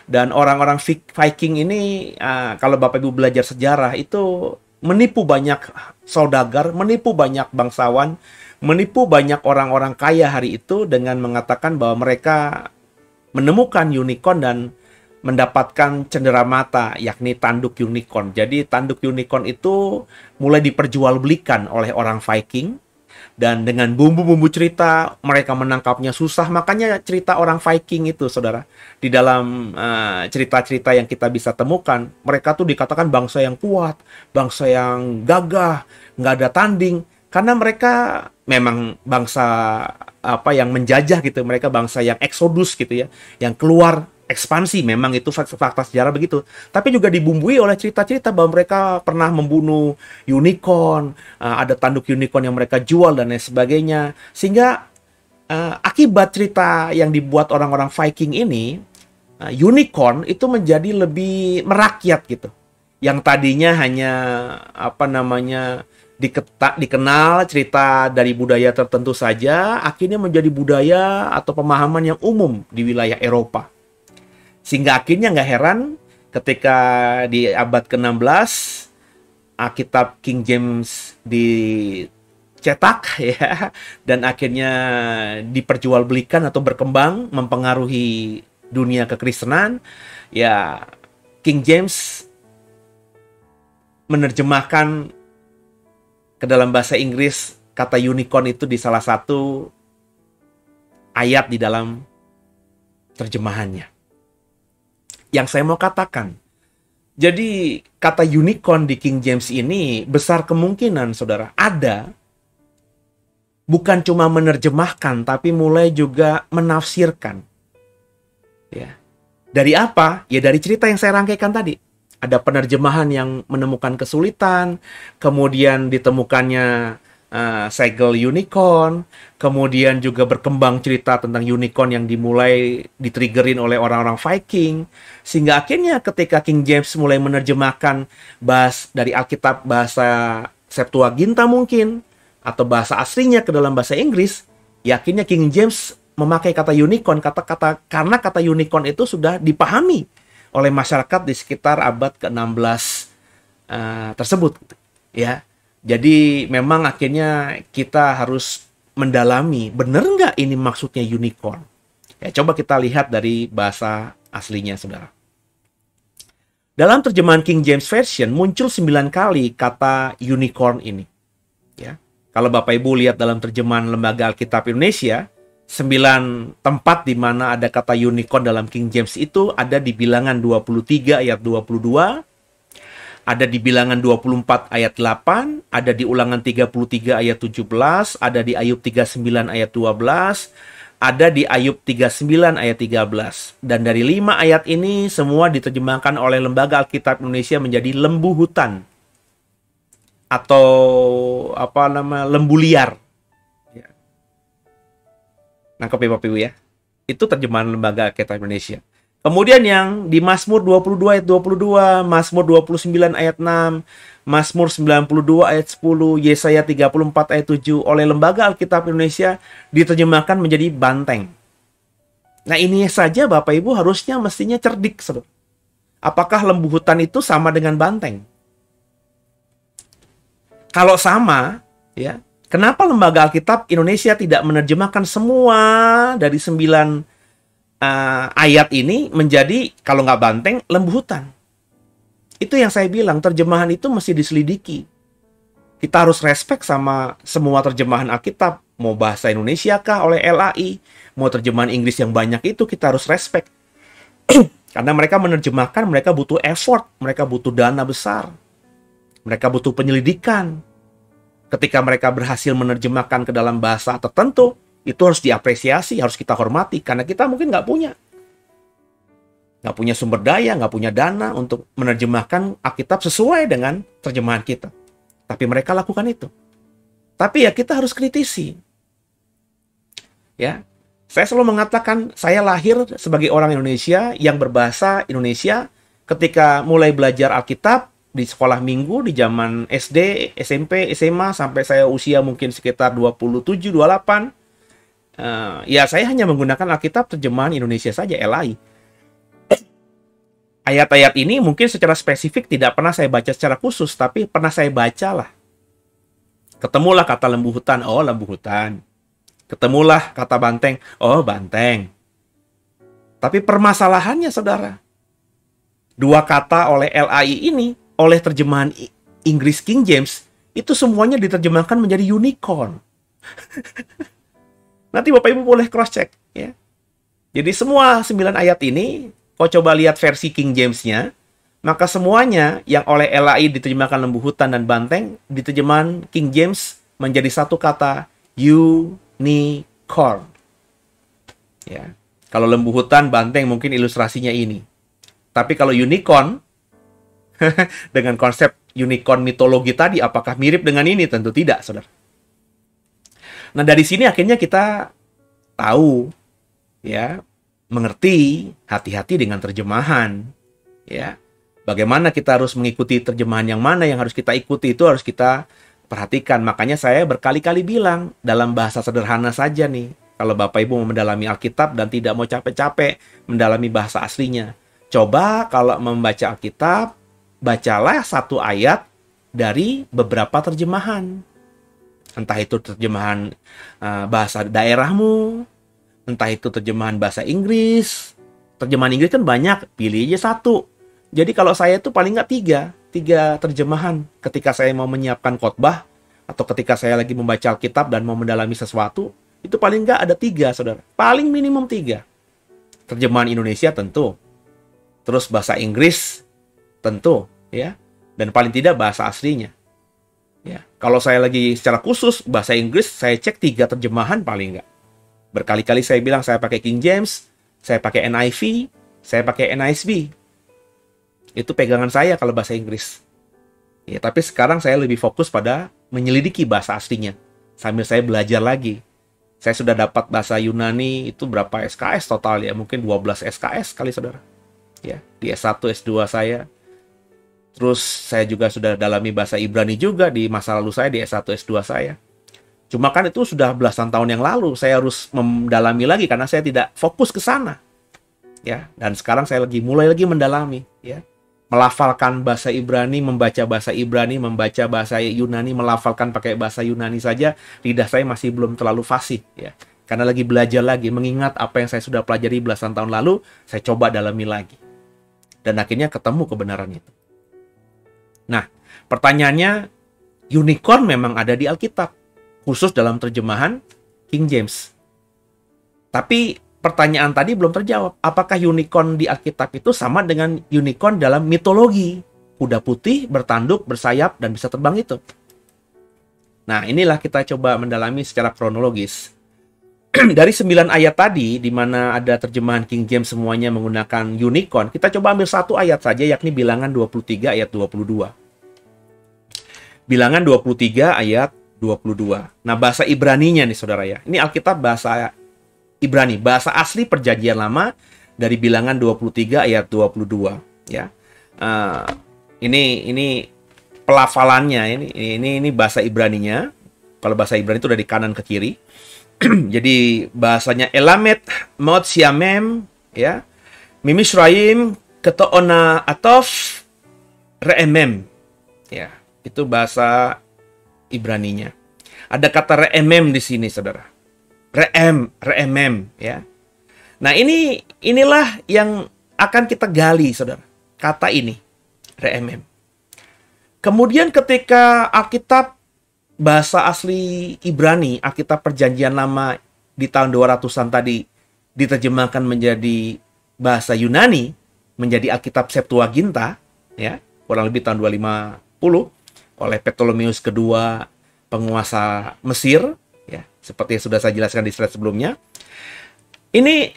Dan orang-orang Viking ini, kalau Bapak Ibu belajar sejarah, itu menipu banyak saudagar, menipu banyak bangsawan, menipu banyak orang-orang kaya hari itu dengan mengatakan bahwa mereka menemukan unicorn dan mendapatkan cenderamata, yakni tanduk unicorn. Jadi tanduk unicorn itu mulai diperjualbelikan oleh orang Viking. Dan dengan bumbu-bumbu cerita, mereka menangkapnya susah. Makanya cerita orang Viking itu, saudara, di dalam cerita-cerita yang kita bisa temukan, mereka tuh dikatakan bangsa yang kuat, bangsa yang gagah, nggak ada tanding. Karena mereka memang bangsa yang menjajah gitu. Mereka bangsa yang eksodus gitu ya, yang keluar ekspansi. Memang itu fakta sejarah begitu. Tapi juga dibumbui oleh cerita-cerita bahwa mereka pernah membunuh unicorn, ada tanduk unicorn yang mereka jual dan lain sebagainya. Sehingga akibat cerita yang dibuat orang-orang Viking ini, unicorn itu menjadi lebih merakyat gitu. Yang tadinya hanya dikenal cerita dari budaya tertentu saja, akhirnya menjadi budaya atau pemahaman yang umum di wilayah Eropa. Sehingga akhirnya nggak heran ketika di abad ke-16 Alkitab King James dicetak ya, dan akhirnya diperjualbelikan atau berkembang mempengaruhi dunia kekristenan. Ya, King James menerjemahkan ke dalam bahasa Inggris kata unicorn itu di salah satu ayat di dalam terjemahannya. Yang saya mau katakan, jadi kata unicorn di King James ini besar kemungkinan, saudara, ada bukan cuma menerjemahkan, tapi mulai juga menafsirkan. Ya. Dari apa? Ya dari cerita yang saya rangkaikan tadi. Ada penerjemahan yang menemukan kesulitan, kemudian ditemukannya segel unicorn, kemudian juga berkembang cerita tentang unicorn yang dimulai ditriggerin oleh orang-orang Viking, sehingga akhirnya ketika King James mulai menerjemahkan dari Alkitab bahasa Septuaginta mungkin, atau bahasa aslinya ke dalam bahasa Inggris, ya akhirnya King James memakai kata unicorn, karena kata unicorn itu sudah dipahami oleh masyarakat di sekitar abad ke-16 tersebut, ya. Jadi memang akhirnya kita harus mendalami, benar nggak ini maksudnya unicorn? Ya, coba kita lihat dari bahasa aslinya, saudara. Dalam terjemahan King James Version muncul 9 kali kata unicorn ini. Ya. Kalau Bapak Ibu lihat dalam terjemahan Lembaga Alkitab Indonesia, 9 tempat di mana ada kata unicorn dalam King James itu ada di Bilangan 23 ayat 22, ada di Bilangan 24 ayat 8, ada di Ulangan 33 ayat 17, ada di Ayub 39 ayat 12, ada di Ayub 39 ayat 13. Dan dari 5 ayat ini semua diterjemahkan oleh Lembaga Alkitab Indonesia menjadi lembu hutan atau lembu liar. Ya. Nangkep ya Bapak Ibu ya. Itu terjemahan Lembaga Alkitab Indonesia. Kemudian yang di Mazmur 22 ayat 22, Mazmur 29 ayat 6, Mazmur 92 ayat 10, Yesaya 34 ayat 7 oleh Lembaga Alkitab Indonesia diterjemahkan menjadi banteng. Nah ini saja Bapak Ibu harusnya mestinya cerdik, saudara. Apakah lembu hutan itu sama dengan banteng? Kalau sama, ya, kenapa Lembaga Alkitab Indonesia tidak menerjemahkan semua dari 9 ayat ini menjadi, kalau nggak banteng, lembu hutan? Itu yang saya bilang, terjemahan itu mesti diselidiki. Kita harus respect sama semua terjemahan Alkitab. Mau bahasa Indonesia kah oleh LAI, mau terjemahan Inggris yang banyak itu kita harus respect. Karena mereka menerjemahkan, mereka butuh effort, mereka butuh dana besar. Mereka butuh penyelidikan. Ketika mereka berhasil menerjemahkan ke dalam bahasa tertentu, itu harus diapresiasi, harus kita hormati. Karena kita mungkin nggak punya sumber daya, nggak punya dana untuk menerjemahkan Alkitab sesuai dengan terjemahan kita. Tapi mereka lakukan itu. Tapi ya kita harus kritisi. Ya, saya selalu mengatakan, saya lahir sebagai orang Indonesia yang berbahasa Indonesia ketika mulai belajar Alkitab di sekolah minggu, di zaman SD, SMP, SMA, sampai saya usia mungkin sekitar 27, 28. Ya saya hanya menggunakan Alkitab terjemahan Indonesia saja, LAI. Ayat-ayat ini mungkin secara spesifik tidak pernah saya baca secara khusus, tapi pernah saya baca lah. Ketemulah kata lembu hutan, oh lembu hutan. Ketemulah kata banteng, oh banteng. Tapi permasalahannya, saudara, dua kata oleh LAI ini, oleh terjemahan Inggris King James, itu semuanya diterjemahkan menjadi unicorn. Nanti Bapak Ibu boleh cross check ya. Jadi semua 9 ayat ini, kau coba lihat versi King James-nya, maka semuanya yang oleh LAI diterjemahkan lembu hutan dan banteng, diterjemahan King James menjadi satu kata, unicorn. Ya. Kalau lembu hutan, banteng mungkin ilustrasinya ini. Tapi kalau unicorn, dengan konsep unicorn mitologi tadi, apakah mirip dengan ini? Tentu tidak, saudara. Nah, dari sini akhirnya kita tahu, ya, mengerti, hati-hati dengan terjemahan, ya. Bagaimana kita harus mengikuti terjemahan yang mana yang harus kita ikuti, itu harus kita perhatikan. Makanya saya berkali-kali bilang, dalam bahasa sederhana saja nih, kalau Bapak Ibu mau mendalami Alkitab dan tidak mau capek-capek mendalami bahasa aslinya, coba kalau membaca Alkitab, bacalah satu ayat dari beberapa terjemahan. Entah itu terjemahan bahasa daerahmu, entah itu terjemahan bahasa Inggris. Terjemahan Inggris kan banyak, pilih aja satu. Jadi kalau saya itu paling nggak tiga terjemahan ketika saya mau menyiapkan khotbah, atau ketika saya lagi membaca Alkitab dan mau mendalami sesuatu, itu paling nggak ada 3, saudara. Paling minimum 3. Terjemahan Indonesia tentu. Terus bahasa Inggris tentu, ya. Dan paling tidak bahasa aslinya. Ya. Kalau saya lagi secara khusus bahasa Inggris, saya cek 3 terjemahan paling nggak. Berkali-kali saya bilang saya pakai King James, saya pakai NIV, saya pakai NISB. Itu pegangan saya kalau bahasa Inggris. Ya, tapi sekarang saya lebih fokus pada menyelidiki bahasa aslinya. Sambil saya belajar lagi. Saya sudah dapat bahasa Yunani itu berapa SKS total ya? Mungkin 12 SKS kali, saudara. Ya, di S1, S2 saya. Terus saya juga sudah dalami bahasa Ibrani juga di masa lalu saya di S1, S2 saya. Cuma kan itu sudah belasan tahun yang lalu. Saya harus mendalami lagi karena saya tidak fokus ke sana. Ya, dan sekarang saya mulai lagi mendalami, ya. Melafalkan bahasa Ibrani, membaca bahasa Ibrani, membaca bahasa Yunani, melafalkan pakai bahasa Yunani saja, lidah saya masih belum terlalu fasih, ya. Karena lagi belajar lagi, mengingat apa yang saya sudah pelajari belasan tahun lalu, saya coba dalami lagi. Dan akhirnya ketemu kebenaran itu. Nah, pertanyaannya, unicorn memang ada di Alkitab, khusus dalam terjemahan King James. Tapi pertanyaan tadi belum terjawab. Apakah unicorn di Alkitab itu sama dengan unicorn dalam mitologi? Kuda putih, bertanduk, bersayap, dan bisa terbang itu. Nah, inilah kita coba mendalami secara kronologis. Dari 9 ayat tadi, di mana ada terjemahan King James semuanya menggunakan unicorn, kita coba ambil satu ayat saja, yakni Bilangan 23 ayat 22. Bilangan 23 ayat 22. Nah, bahasa Ibraninya nih, saudara ya. Ini Alkitab bahasa Ibrani, bahasa asli Perjanjian Lama dari Bilangan 23 ayat 22, ya. Ini pelafalannya, ini bahasa Ibraninya. Kalau bahasa Ibrani itu dari kanan ke kiri. Jadi bahasanya Elamet Mot Siamem, ya. Mimisraim Ketoona Atof Reemem. Ya, itu bahasa Ibraninya. Ada kata Reemem di sini, saudara. Reemem, ya. Nah, inilah yang akan kita gali, saudara. Kata ini, reemem. Kemudian ketika Alkitab bahasa asli Ibrani, Alkitab Perjanjian Lama di tahun 200-an tadi diterjemahkan menjadi bahasa Yunani, menjadi Alkitab Septuaginta, ya, kurang lebih tahun 250 oleh Ptolemeus kedua, penguasa Mesir. Ya, seperti yang sudah saya jelaskan di slide sebelumnya. Ini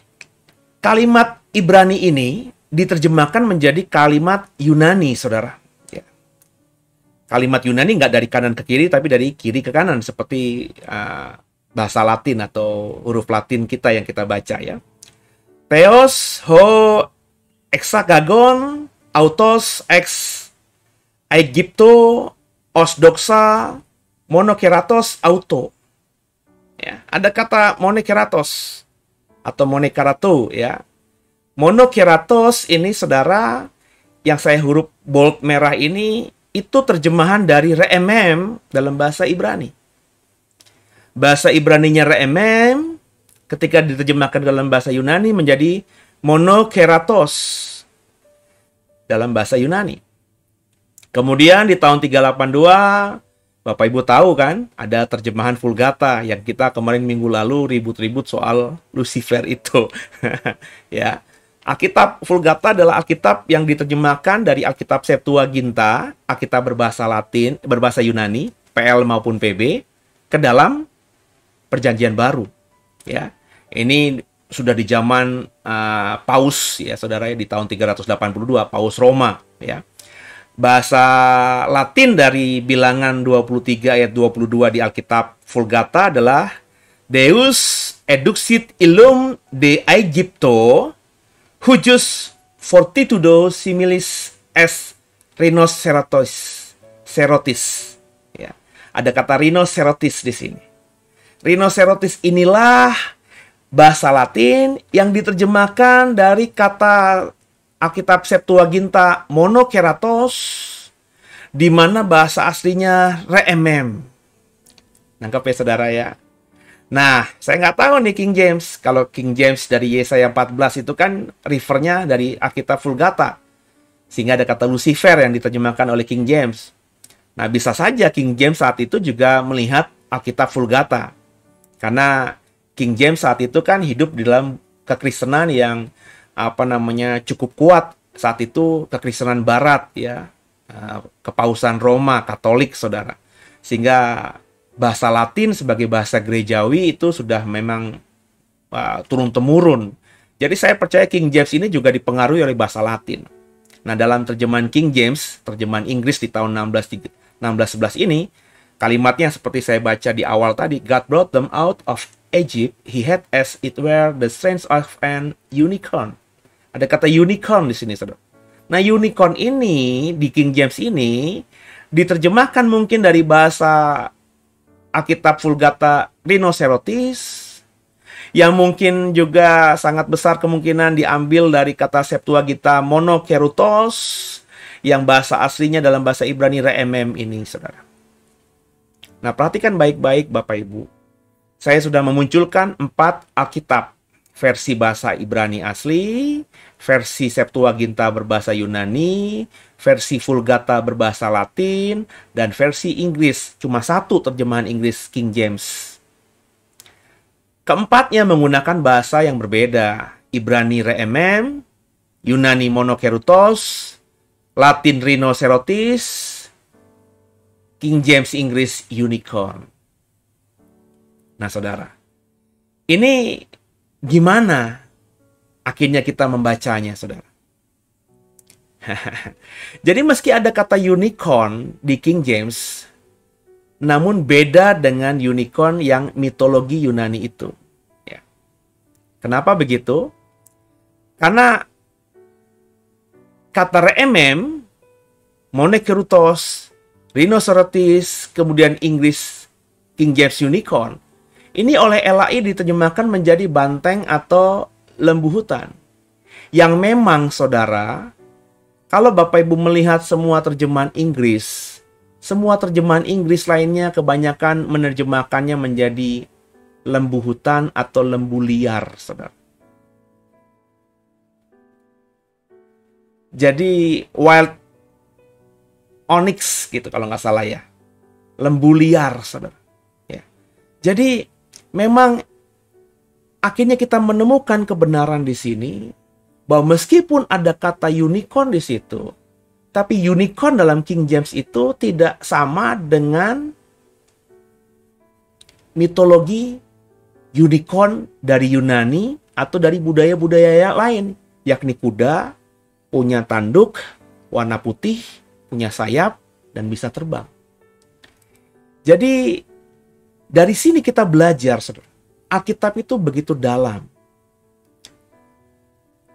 kalimat Ibrani ini diterjemahkan menjadi kalimat Yunani, saudara. Ya. Kalimat Yunani nggak dari kanan ke kiri, tapi dari kiri ke kanan, seperti bahasa Latin atau huruf Latin kita yang kita baca, ya. Theos ho exagagon autos ex Aegypto os doxa monokeratos auto. Ya, ada kata monokeratos atau monokerato, ya. Monokeratos ini, saudara, yang saya huruf bold merah ini, itu terjemahan dari reemem dalam bahasa Ibrani. Bahasa Ibraninya reemem, ketika diterjemahkan dalam bahasa Yunani menjadi monokeratos dalam bahasa Yunani. Kemudian di tahun 382 Bapak Ibu tahu kan, ada terjemahan Vulgata yang kita kemarin minggu lalu ribut-ribut soal Lucifer itu. Ya. Alkitab Vulgata adalah Alkitab yang diterjemahkan dari Alkitab Septuaginta, Alkitab berbahasa Latin, berbahasa Yunani, PL maupun PB, ke dalam Perjanjian Baru. Ya. Ini sudah di zaman Paus ya, saudara ya, di tahun 382 Paus Roma ya. Bahasa Latin dari bilangan 23 ayat 22 di Alkitab Vulgata adalah Deus eduxit illum de Aegypto hujus fortitudo similis es rhinocerotis. Ya. Ada kata rhinocerotis di sini. Rhinocerotis inilah bahasa Latin yang diterjemahkan dari kata Alkitab Septuaginta monokeratos, di mana bahasa aslinya reemem. Nangkep ya saudara ya. Nah, saya nggak tahu nih King James. Kalau King James dari Yesaya 14 itu kan refernya dari Alkitab Vulgata. Sehingga ada kata Lucifer yang diterjemahkan oleh King James. Nah, bisa saja King James saat itu juga melihat Alkitab Vulgata. Karena King James saat itu kan hidup di dalam kekristenan yang cukup kuat saat itu, kekristenan Barat ya, kepausan Roma Katolik saudara, sehingga bahasa Latin sebagai bahasa gerejawi itu sudah memang turun temurun. Jadi saya percaya King James ini juga dipengaruhi oleh bahasa Latin. Nah, dalam terjemahan King James, terjemahan Inggris di tahun 1611 ini, kalimatnya seperti saya baca di awal tadi, God brought them out of Egypt, he had as it were the strength of an unicorn. Ada kata unicorn di sini, saudara. Nah, unicorn ini di King James ini diterjemahkan mungkin dari bahasa Alkitab Vulgata rhinocerotis, yang mungkin juga sangat besar kemungkinan diambil dari kata Septuaginta monokerutos, yang bahasa aslinya dalam bahasa Ibrani reemem ini, saudara. Nah, perhatikan baik-baik Bapak Ibu. Saya sudah memunculkan 4 Alkitab. Versi bahasa Ibrani asli, versi Septuaginta berbahasa Yunani, versi Vulgata berbahasa Latin, dan versi Inggris. Cuma 1 terjemahan Inggris King James. Keempatnya menggunakan bahasa yang berbeda. Ibrani reemem, Yunani monokerutos, Latin rhinocerotis, King James Inggris unicorn. Nah, saudara, ini gimana akhirnya kita membacanya, saudara? Jadi meski ada kata unicorn di King James, namun beda dengan unicorn yang mitologi Yunani itu. Ya. Kenapa begitu? Karena kata reemem, monokerutos, rhinocerotis, kemudian Inggris King James unicorn, ini oleh LAI diterjemahkan menjadi banteng atau lembu hutan. Yang memang, saudara, kalau Bapak Ibu melihat semua terjemahan Inggris, semua terjemahan Inggris lainnya kebanyakan menerjemahkannya menjadi lembu hutan atau lembu liar, saudara. Jadi, wild onyx gitu kalau nggak salah ya. Lembu liar, saudara. Ya. Jadi, memang akhirnya kita menemukan kebenaran di sini bahwa meskipun ada kata unicorn di situ, tapi unicorn dalam King James itu tidak sama dengan mitologi unicorn dari Yunani atau dari budaya-budaya lain, yakni kuda, punya tanduk, warna putih, punya sayap, dan bisa terbang. Jadi dari sini kita belajar, saudara, Alkitab itu begitu dalam.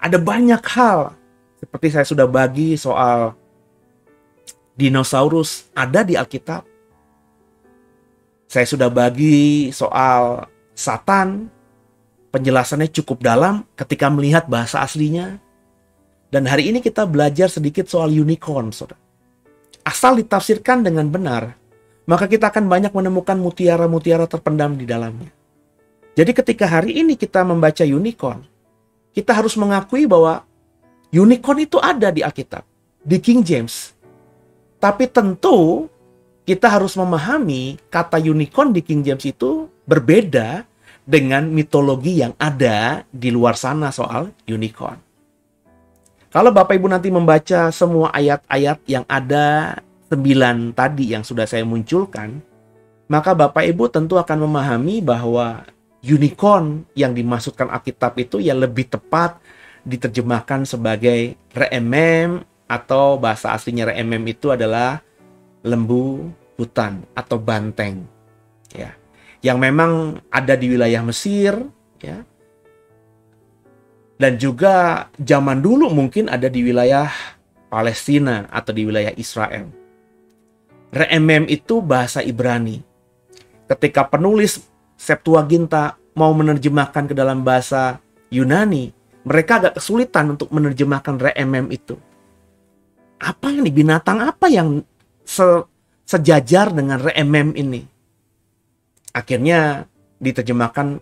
Ada banyak hal, seperti saya sudah bagi soal dinosaurus ada di Alkitab. Saya sudah bagi soal Satan, penjelasannya cukup dalam ketika melihat bahasa aslinya. Dan hari ini kita belajar sedikit soal unicorn, saudara. Asal ditafsirkan dengan benar, maka kita akan banyak menemukan mutiara-mutiara terpendam di dalamnya. Jadi ketika hari ini kita membaca unicorn, kita harus mengakui bahwa unicorn itu ada di Alkitab, di King James. Tapi tentu kita harus memahami kata unicorn di King James itu berbeda dengan mitologi yang ada di luar sana soal unicorn. Kalau Bapak Ibu nanti membaca semua ayat-ayat yang ada 9 tadi yang sudah saya munculkan, maka Bapak Ibu tentu akan memahami bahwa unicorn yang dimaksudkan Alkitab itu ya lebih tepat diterjemahkan sebagai reemem, atau bahasa aslinya reemem itu adalah lembu hutan atau banteng, ya, yang memang ada di wilayah Mesir, ya, dan juga zaman dulu mungkin ada di wilayah Palestina atau di wilayah Israel. Reemem itu bahasa Ibrani. Ketika penulis Septuaginta mau menerjemahkan ke dalam bahasa Yunani, mereka agak kesulitan untuk menerjemahkan reemem itu. Apa ini, binatang apa yang sejajar dengan reemem ini? Akhirnya diterjemahkan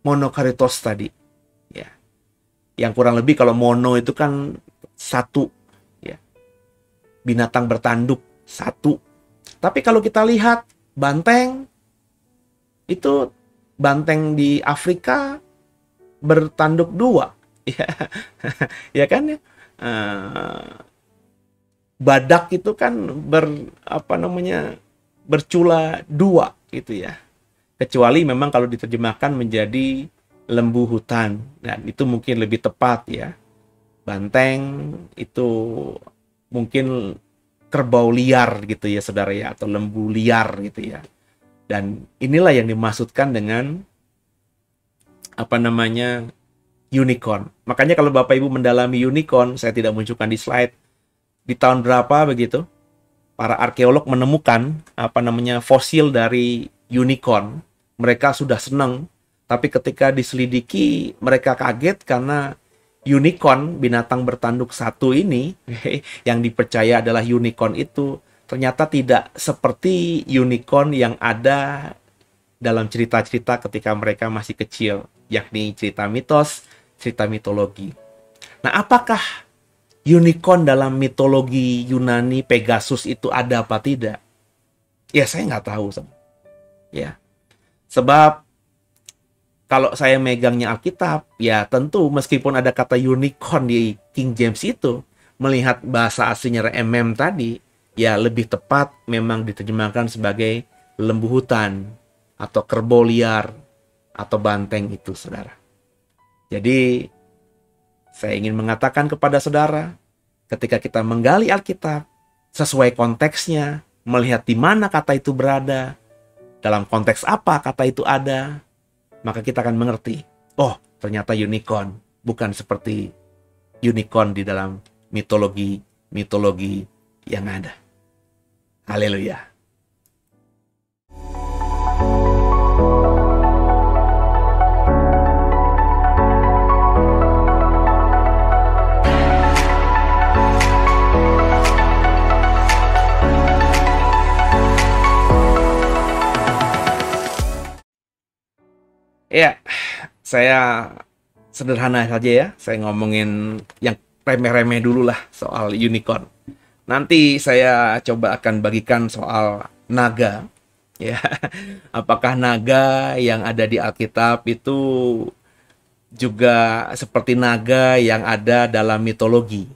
monokaritos tadi, ya. Yang kurang lebih kalau mono itu kan satu, ya. Binatang bertanduk satu. Tapi kalau kita lihat banteng, itu banteng di Afrika bertanduk dua, ya, ya kan ya. Badak itu kan bercula dua gitu ya. Kecuali memang kalau diterjemahkan menjadi lembu hutan, dan itu mungkin lebih tepat ya. Banteng itu mungkin kerbau liar gitu ya saudara ya, atau lembu liar gitu ya. Dan inilah yang dimaksudkan dengan unicorn. Makanya kalau Bapak Ibu mendalami unicorn, saya tidak munculkan di slide, di tahun berapa begitu para arkeolog menemukan fosil dari unicorn. Mereka sudah senang, tapi ketika diselidiki mereka kaget karena unicorn, binatang bertanduk satu ini yang dipercaya adalah unicorn itu ternyata tidak seperti unicorn yang ada dalam cerita-cerita ketika mereka masih kecil, yakni cerita mitos, cerita mitologi. Nah, apakah unicorn dalam mitologi Yunani Pegasus itu ada apa tidak? Ya, saya nggak tahu. Ya, sebab kalau saya megangnya Alkitab, ya tentu meskipun ada kata unicorn di King James itu, melihat bahasa aslinya reemem tadi, ya lebih tepat memang diterjemahkan sebagai lembu hutan atau kerbau liar atau banteng itu, saudara. Jadi, saya ingin mengatakan kepada saudara, ketika kita menggali Alkitab sesuai konteksnya, melihat di mana kata itu berada, dalam konteks apa kata itu ada, maka kita akan mengerti, oh ternyata unicorn bukan seperti unicorn di dalam mitologi yang ada. Haleluya. Ya, saya sederhana saja ya. Saya ngomongin yang remeh-remeh dulu lah soal unicorn. Nanti saya coba akan bagikan soal naga. Ya, apakah naga yang ada di Alkitab itu juga seperti naga yang ada dalam mitologi?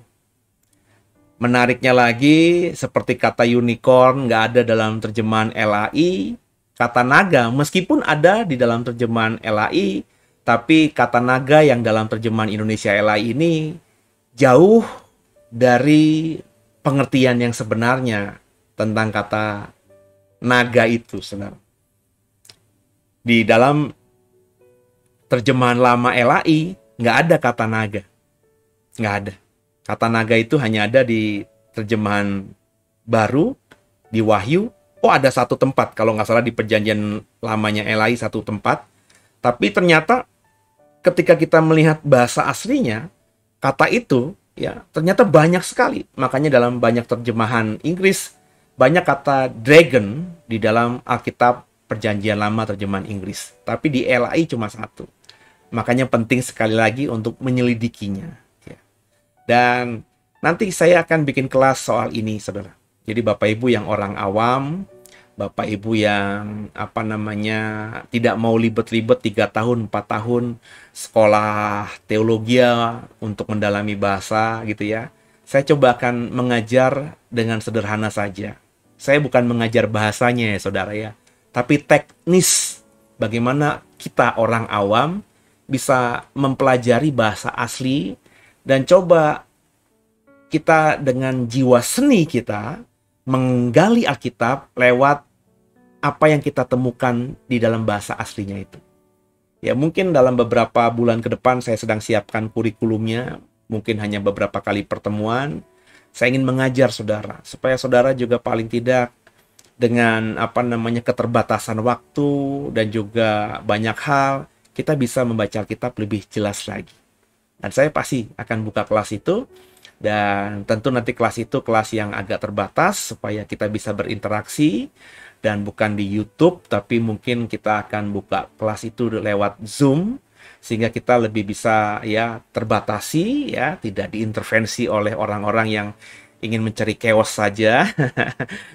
Menariknya lagi, seperti kata unicorn nggak ada dalam terjemahan LAI, kata naga meskipun ada di dalam terjemahan LAI, tapi kata naga yang dalam terjemahan Indonesia LAI ini jauh dari pengertian yang sebenarnya tentang kata naga itu, saudara. Di dalam terjemahan lama LAI nggak ada kata naga, nggak ada. Kata naga itu hanya ada di terjemahan baru, di Wahyu. Oh, ada satu tempat, kalau nggak salah di perjanjian lamanya LAI satu tempat. Tapi ternyata ketika kita melihat bahasa aslinya, kata itu ya ternyata banyak sekali. Makanya dalam banyak terjemahan Inggris, banyak kata dragon di dalam Alkitab perjanjian lama terjemahan Inggris. Tapi di LAI cuma satu. Makanya penting sekali lagi untuk menyelidikinya. Ya. Dan nanti saya akan bikin kelas soal ini, saudara. Jadi Bapak Ibu yang orang awam, Bapak Ibu yang apa namanya tidak mau libet-libet 3 tahun, 4 tahun sekolah teologi untuk mendalami bahasa gitu ya. Saya coba akan mengajar dengan sederhana saja. Saya bukan mengajar bahasanya ya saudara ya, tapi teknis bagaimana kita orang awam bisa mempelajari bahasa asli dan coba kita dengan jiwa seni kita menggali Alkitab lewat apa yang kita temukan di dalam bahasa aslinya itu. Ya mungkin dalam beberapa bulan ke depan saya sedang siapkan kurikulumnya, mungkin hanya beberapa kali pertemuan. Saya ingin mengajar saudara, supaya saudara juga paling tidak dengan apa namanya keterbatasan waktu dan juga banyak hal, kita bisa membaca Alkitab lebih jelas lagi. Dan saya pasti akan buka kelas itu. Dan tentu nanti kelas itu kelas yang agak terbatas supaya kita bisa berinteraksi dan bukan di YouTube, tapi mungkin kita akan buka kelas itu lewat Zoom sehingga kita lebih bisa ya terbatasi ya, tidak diintervensi oleh orang-orang yang ingin mencari chaos saja.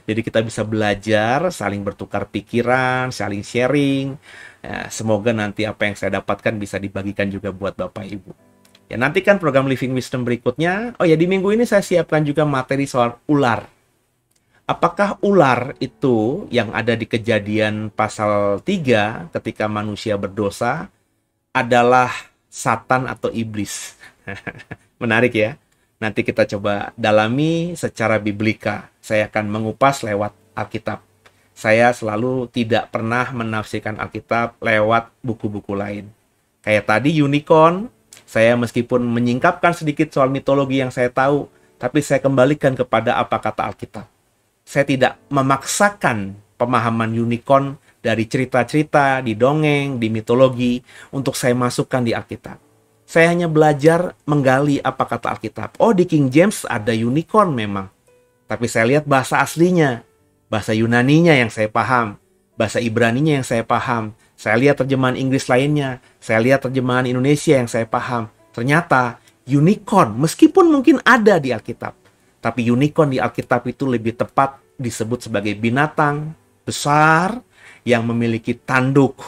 Jadi kita bisa belajar, saling bertukar pikiran, saling sharing. Ya, semoga nanti apa yang saya dapatkan bisa dibagikan juga buat Bapak Ibu. Ya, nantikan program Living Wisdom berikutnya. Oh ya, di minggu ini saya siapkan juga materi soal ular. Apakah ular itu yang ada di Kejadian pasal 3 ketika manusia berdosa adalah Satan atau iblis? Menarik ya. Nanti kita coba dalami secara biblika. Saya akan mengupas lewat Alkitab. Saya selalu tidak pernah menafsirkan Alkitab lewat buku-buku lain. Kayak tadi unicorn, saya meskipun menyingkapkan sedikit soal mitologi yang saya tahu, tapi saya kembalikan kepada apa kata Alkitab. Saya tidak memaksakan pemahaman unicorn dari cerita-cerita, di dongeng, di mitologi, untuk saya masukkan di Alkitab. Saya hanya belajar menggali apa kata Alkitab. Oh, di King James ada unicorn memang. Tapi saya lihat bahasa aslinya, bahasa Yunaninya yang saya paham, bahasa Ibraninya yang saya paham. Saya lihat terjemahan Inggris lainnya, saya lihat terjemahan Indonesia yang saya paham. Ternyata unicorn, meskipun mungkin ada di Alkitab, tapi unicorn di Alkitab itu lebih tepat disebut sebagai binatang besar yang memiliki tanduk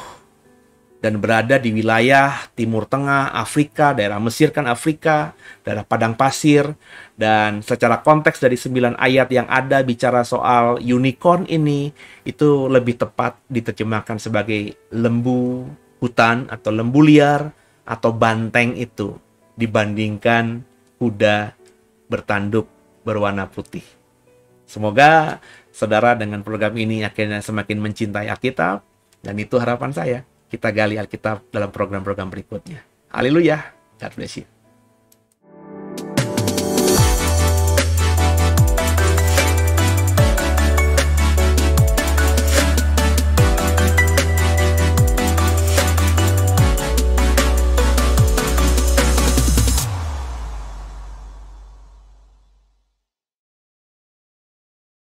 dan berada di wilayah Timur Tengah, Afrika, daerah Mesir kan Afrika, daerah padang pasir. Dan secara konteks dari 9 ayat yang ada bicara soal unicorn ini, itu lebih tepat diterjemahkan sebagai lembu hutan atau lembu liar atau banteng itu dibandingkan kuda bertanduk berwarna putih. Semoga saudara dengan program ini akhirnya semakin mencintai Alkitab, dan itu harapan saya. Kita gali Alkitab dalam program-program berikutnya. Haleluya. God bless you.